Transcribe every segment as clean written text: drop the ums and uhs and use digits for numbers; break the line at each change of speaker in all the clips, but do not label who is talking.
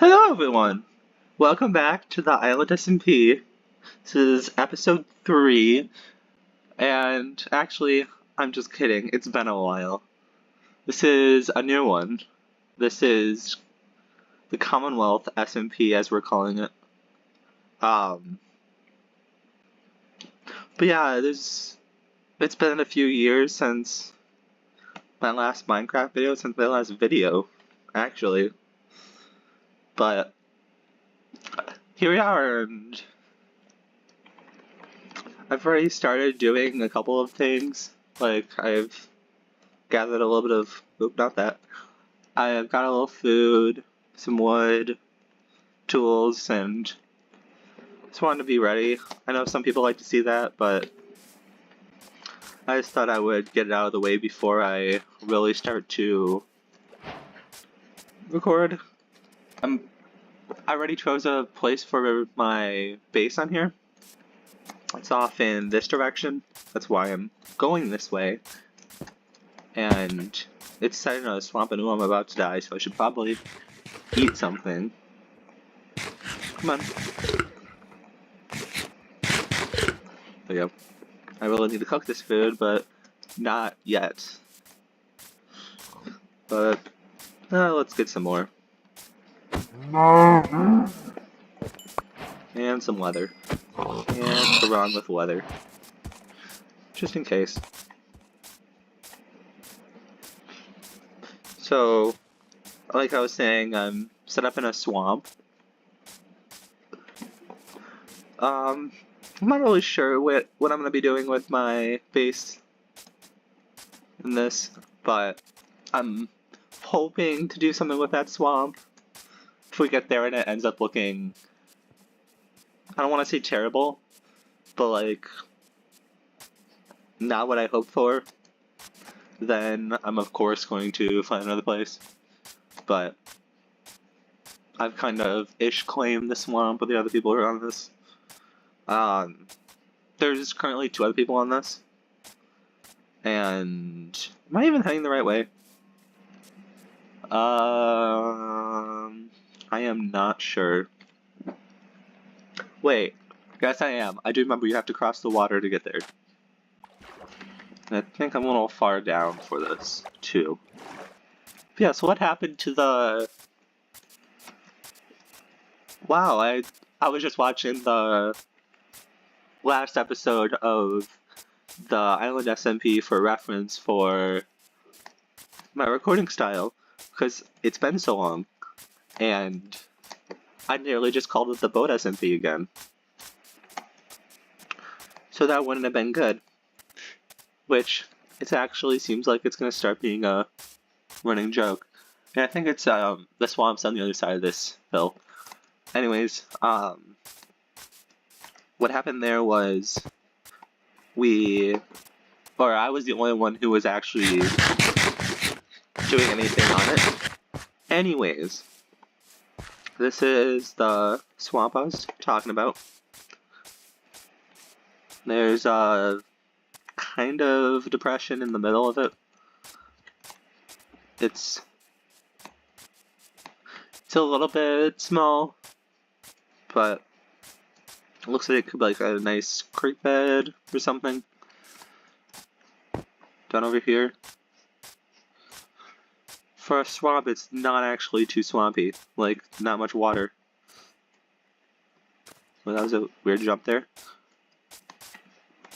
Hello everyone! Welcome back to the Island SMP. This is episode 3, and actually, I'm just kidding, it's been a while. This is a new one. This is the Commonwealth SMP as we're calling it. Um, but yeah, it's been a few years since my last Minecraft video, since my last video, actually. But here we are, and I've already started doing a couple of things. Like, I've gathered a little bit of, not that. I've got a little food, some wood, tools, and just wanted to be ready. I know some people like to see that, but I just thought I would get it out of the way before I really start to record. I already chose a place for my base on here. It's off in this direction. That's why I'm going this way. And it's set in a swamp and I'm about to die, so I should probably eat something. Come on. There you go. I really need to cook this food, but not yet. But let's get some more. And some leather. And to run with leather. Just in case. So, like I was saying, I'm set up in a swamp. I'm not really sure what I'm going to be doing with my base in this, but I'm hoping to do something with that swamp. If we get there and it ends up looking, I don't want to say terrible, but like, not what I hoped for, then I'm of course going to find another place. But I've kind of ish claimed the swamp with the other people who are on this. There's currently 2 other people on this. And am I even heading the right way? I am not sure. Wait, yes I am. I do remember you have to cross the water to get there. I think I'm a little far down for this, too. But yeah, so what happened to the... Wow, I was just watching the last episode of the Island SMP for reference for my recording style, because it's been so long, and I nearly just called it the Boat SMP again. So that wouldn't have been good. Which, it actually seems like it's going to start being a running joke. And I think it's, the swamp's on the other side of this hill. Anyways, what happened there was I was the only one who was actually doing anything on it. Anyways, this is the swamp I was talking about. There's a kind of depression in the middle of it. It's a little bit small, but it looks like it could be like a nice creek bed or something. Down over here. For a swamp, it's not actually too swampy. Like, not much water. Well, that was a weird jump there.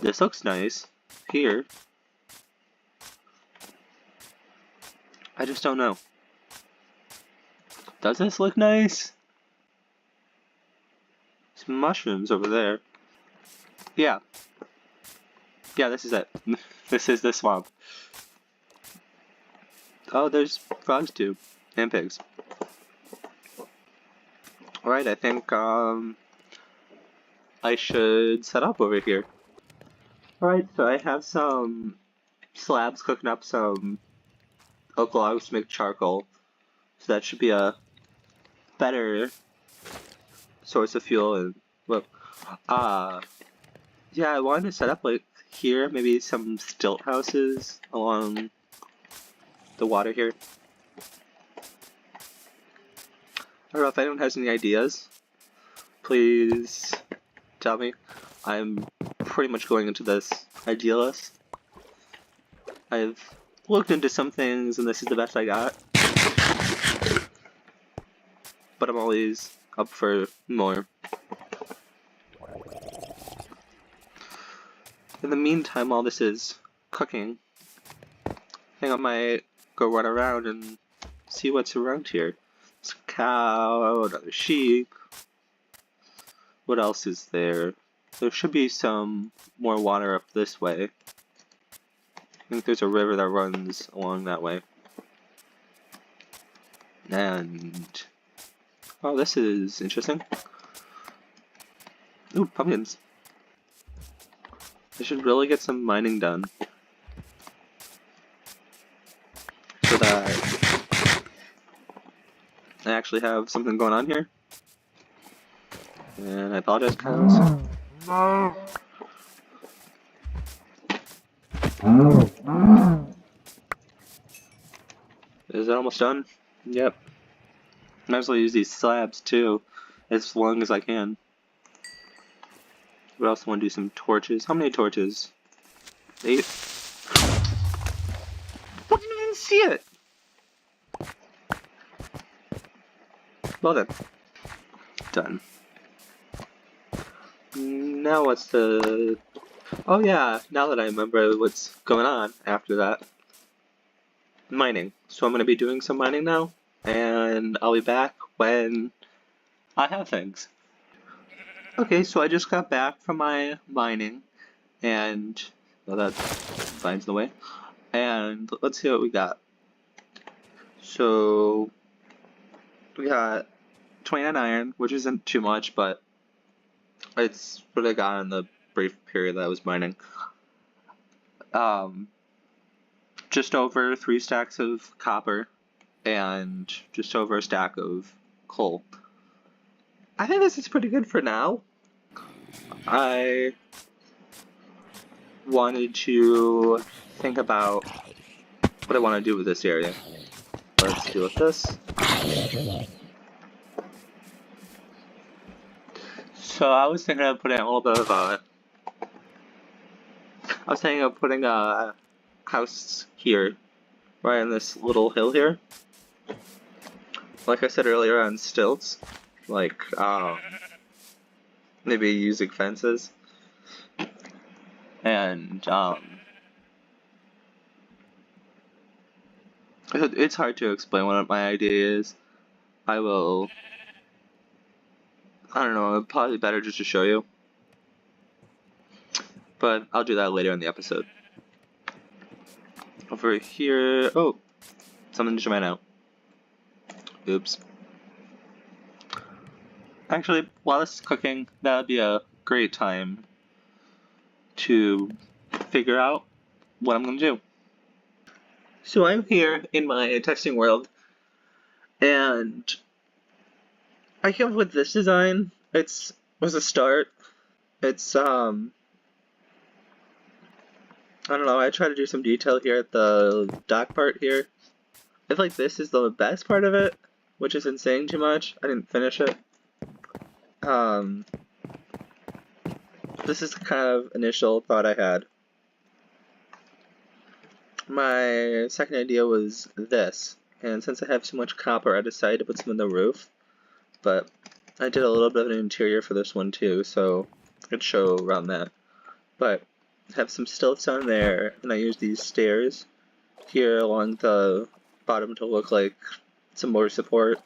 This looks nice. Here. I just don't know. Does this look nice? Some mushrooms over there. Yeah. Yeah, this is it. This is the swamp. Oh, there's frogs too. And pigs. Alright, I think, I should set up over here. Alright, so I have some slabs cooking up some oak logs to make charcoal. So that should be a better source of fuel. And, well, yeah, I wanted to set up like here, maybe some stilt houses along the water here. don't know if anyone has any ideas. Please tell me. I'm pretty much going into this idealist. I've looked into some things and this is the best I got. But I'm always up for more. In the meantime, while this is cooking, I think I might go run around and see what's around here. There's a cow, another sheep. What else is there? There should be some more water up this way. I think there's a river that runs along that way. And oh, this is interesting. Ooh, pumpkins. I should really get some mining done. So that I actually have something going on here. And I apologize, cows. Is it almost done? Yep. Might as well use these slabs too, as long as I can. But I also want to do some torches. How many torches? 8? I didn't even see it! Well then. Done. Now what's the... Oh yeah, now that I remember what's going on after that. Mining. So I'm going to be doing some mining now, and I'll be back when I have things. Okay, so I just got back from my mining, and well, that finds the way. And let's see what we got. So we got 29 iron, which isn't too much, but it's what I got in the brief period that I was mining. Just over 3 stacks of copper, and just over a stack of coal. I think this is pretty good for now. I wanted to think about what I want to do with this area. Let's deal with this. So I was thinking of putting a little bit of I was thinking of putting a house here, right on this little hill here. Like I said earlier, on stilts. Like, maybe using fences. And, it's hard to explain what my idea is. I don't know, probably better just to show you. But I'll do that later in the episode. Over here, oh, something just ran out. Oops. Actually, while this is cooking, that would be a great time to figure out what I'm going to do. So I'm here in my testing world, and I came up with this design. It was a start. It's, I don't know, I try to do some detail here at the dock part here. I feel like this is the best part of it, which isn't saying too much. I didn't finish it. This is the kind of initial thought I had. My second idea was this, and since I have so much copper, I decided to put some in the roof, but I did a little bit of an interior for this one too, so I could show around that. But I have some stilts on there, and I use these stairs here along the bottom to look like some more support,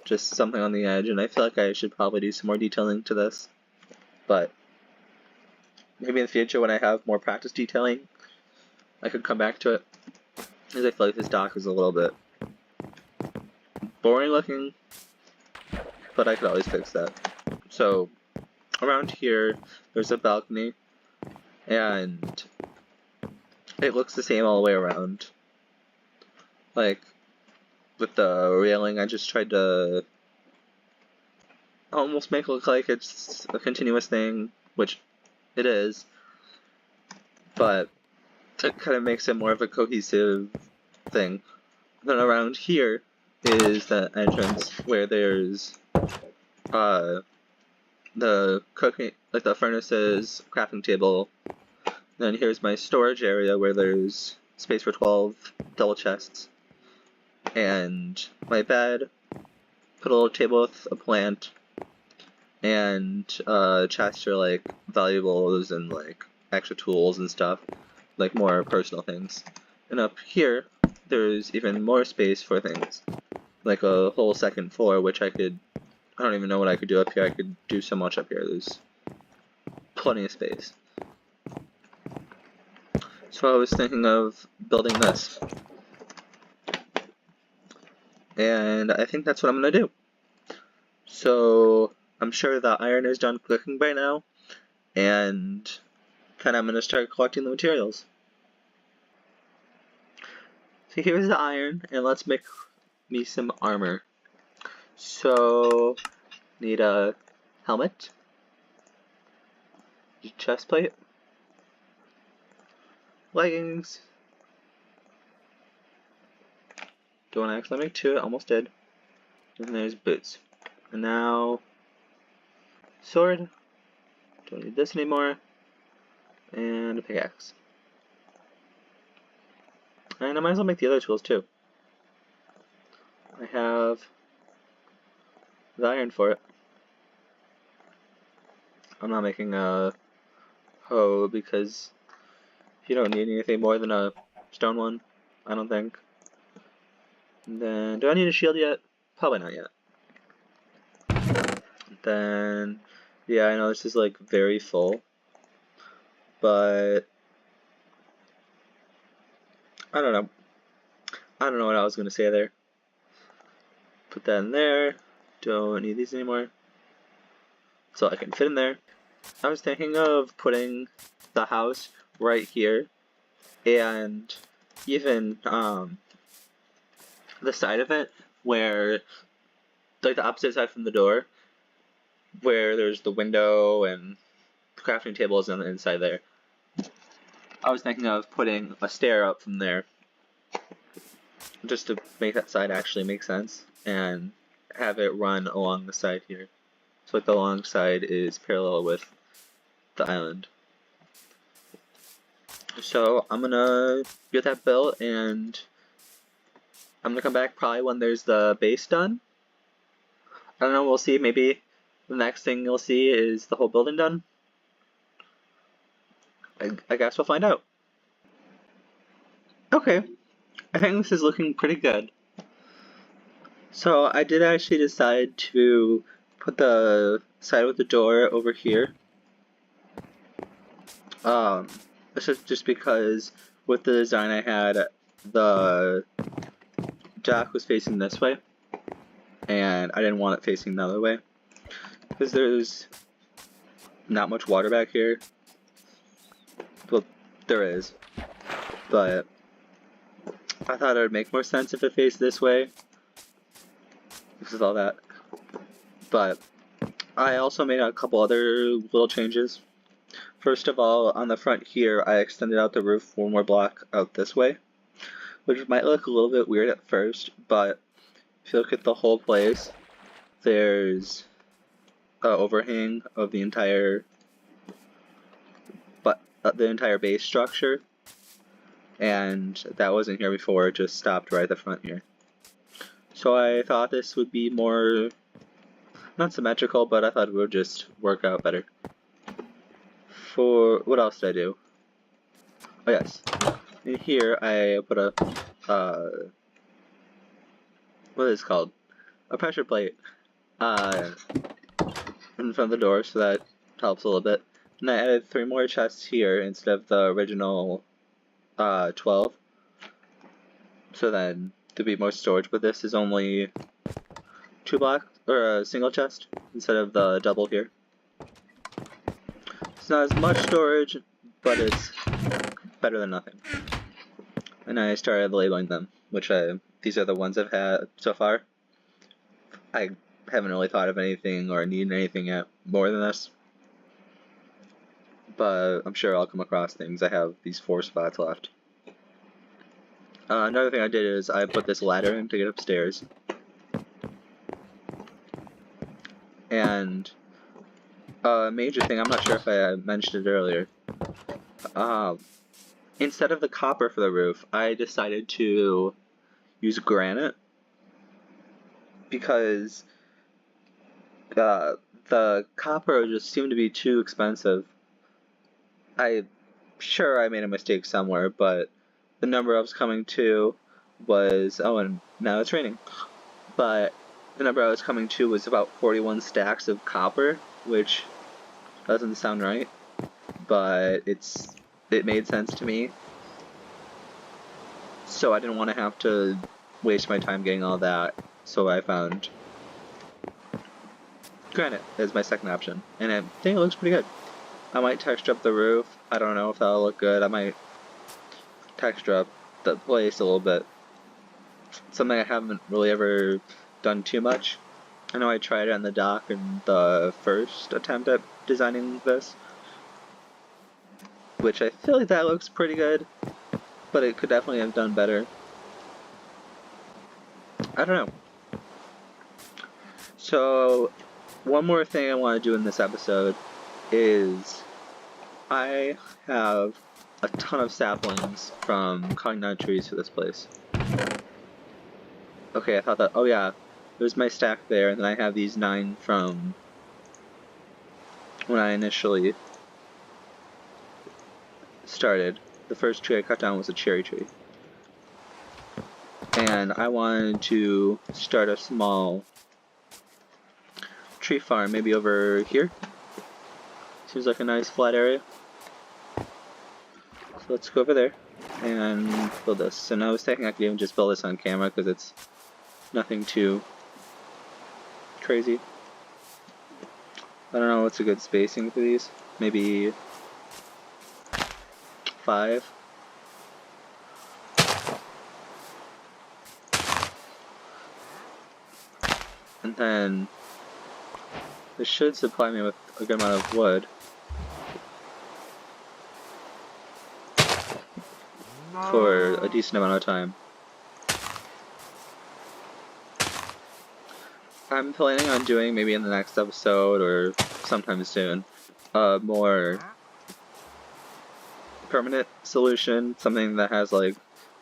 just something on the edge, and I feel like I should probably do some more detailing to this, but maybe in the future when I have more practice detailing, I could come back to it, because I feel like this dock is a little bit boring looking, but I could always fix that. So around here, there's a balcony, and it looks the same all the way around. Like, with the railing, I just tried to almost make it look like it's a continuous thing, which it is, but it kind of makes it more of a cohesive thing. Then around here, is the entrance where there's the cooking, like the furnaces, crafting table. Then here's my storage area where there's space for 12 double chests. And my bed, put a little table with a plant, and chests for like valuables and like extra tools and stuff, like more personal things. And up here, there's even more space for things, like a whole second floor, which I don't even know what I could do up here. I could do so much up here. There's plenty of space. So I was thinking of building this. And I think that's what I'm going to do. So I'm sure the iron is done cooking by now, and then I'm going to start collecting the materials. So here's the iron, and let's make me some armor. So, need a helmet, chest plate, leggings. Don't want to actually make two, almost did. And there's boots. And now, sword. Don't need this anymore. And a pickaxe. And I might as well make the other tools too. I have the iron for it. I'm not making a hoe because you don't need anything more than a stone one, I don't think. And then, do I need a shield yet? Probably not yet. Then, yeah, I know this is like very full, but I don't know. I don't know what I was gonna say there. Put that in there. Don't need these anymore. So I can fit in there. I was thinking of putting the house right here, and even the side of it where, like the opposite side from the door, where there's the window and the crafting table is on the inside there. I was thinking of putting a stair up from there, just to make that side actually make sense, and have it run along the side here. So like the long side is parallel with the island. So I'm gonna get that built, and I'm gonna come back probably when there's the base done. I don't know, we'll see. Maybe the next thing you'll see is the whole building done. I guess we'll find out. Okay, I think this is looking pretty good. So I did actually decide to put the side with the door over here. This is just because with the design I had, the dock was facing this way, and I didn't want it facing the other way, because there's not much water back here. Well, there is, but I thought it would make more sense if it faced this way, because of all that. But I also made a couple other little changes. First of all, on the front here, I extended out the roof one more block out this way, which might look a little bit weird at first, but if you look at the whole place, there's an overhang of the entire base structure, and that wasn't here before. It just stopped right at the front here. So I thought this would be more, not symmetrical, but I thought it would just work out better. For what else did I do? Oh yes, in here I put a what is it called? A pressure plate in front of the door, so that helps a little bit. And I added 3 more chests here instead of the original 12. So then there'd be more storage, but this is only 2 blocks, or a single chest instead of the double here. It's not as much storage, but it's better than nothing. And I started labeling them, which these are the ones I've had so far. I haven't really thought of anything or needed anything yet more than this, but I'm sure I'll come across things. I have these 4 spots left. Another thing I did is I put this ladder in to get upstairs. And a major thing, I'm not sure if I mentioned it earlier, instead of the copper for the roof, I decided to use granite because the copper just seemed to be too expensive. I'm sure I made a mistake somewhere, but the number I was coming to was, oh, and now it's raining, but the number I was coming to was about 41 stacks of copper, which doesn't sound right, but it made sense to me. So I didn't want to have to waste my time getting all that, so I found granite as my second option, and I think it looks pretty good. I might texture up the roof. I don't know if that'll look good. I might texture up the place a little bit. Something I haven't really ever done too much. I know I tried it on the dock in the first attempt at designing this, which I feel like that looks pretty good, but it could definitely have done better. I don't know. So, one more thing I want to do in this episode is I have a ton of saplings from cutting down trees for this place. Okay, I thought that, oh yeah, there's my stack there, and then I have these 9 from when I initially started. The first tree I cut down was a cherry tree. And I wanted to start a small tree farm, maybe over here. Seems like a nice flat area. So let's go over there and build this. And I was thinking I could even just build this on camera because it's nothing too crazy. I don't know what's a good spacing for these. Maybe 5. And then this should supply me with a good amount of wood. For a decent amount of time. I'm planning on doing, maybe in the next episode or sometime soon, a more permanent solution, something that has like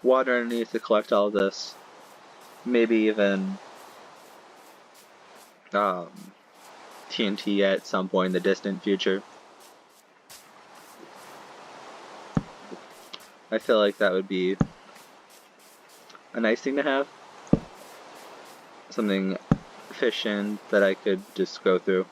water underneath to collect all this, maybe even TNT at some point in the distant future. I feel like that would be a nice thing to have. Something efficient that I could just go through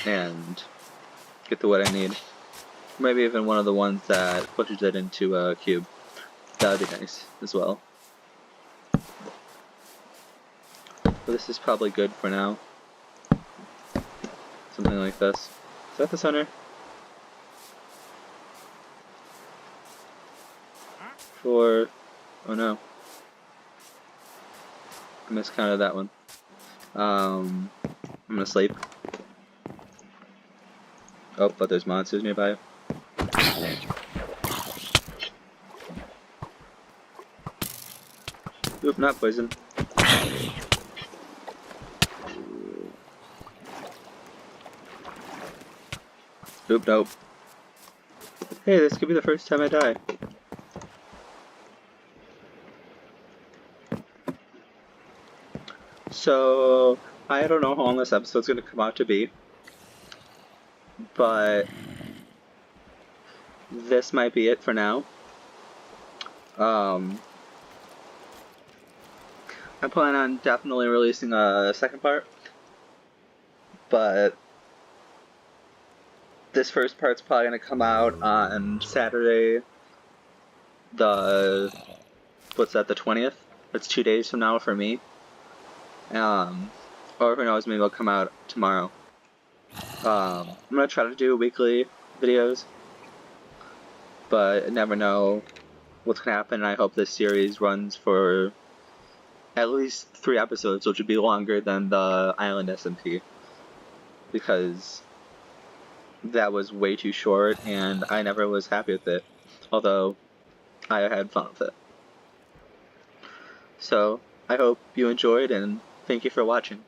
and get the wood I need. Maybe even one of the ones that pushes it into a cube. That would be nice as well. But this is probably good for now. Something like this. Is that the center? Oh no. I miscounted that one. I'm gonna sleep. Oh, but there's monsters nearby. Oop, not poison. Oop, nope. Hey, this could be the first time I die. So, I don't know how long this episode's going to come out to be, but this might be it for now. I'm planning on definitely releasing a second part, but this first part's probably going to come out on Saturday, the 20th? That's 2 days from now for me. Or who knows, maybe it'll come out tomorrow. I'm gonna try to do weekly videos, but I never know what's gonna happen. I hope this series runs for at least 3 episodes, which would be longer than the Island SMP, because that was way too short and I never was happy with it, although I had fun with it. So, I hope you enjoyed, and thank you for watching.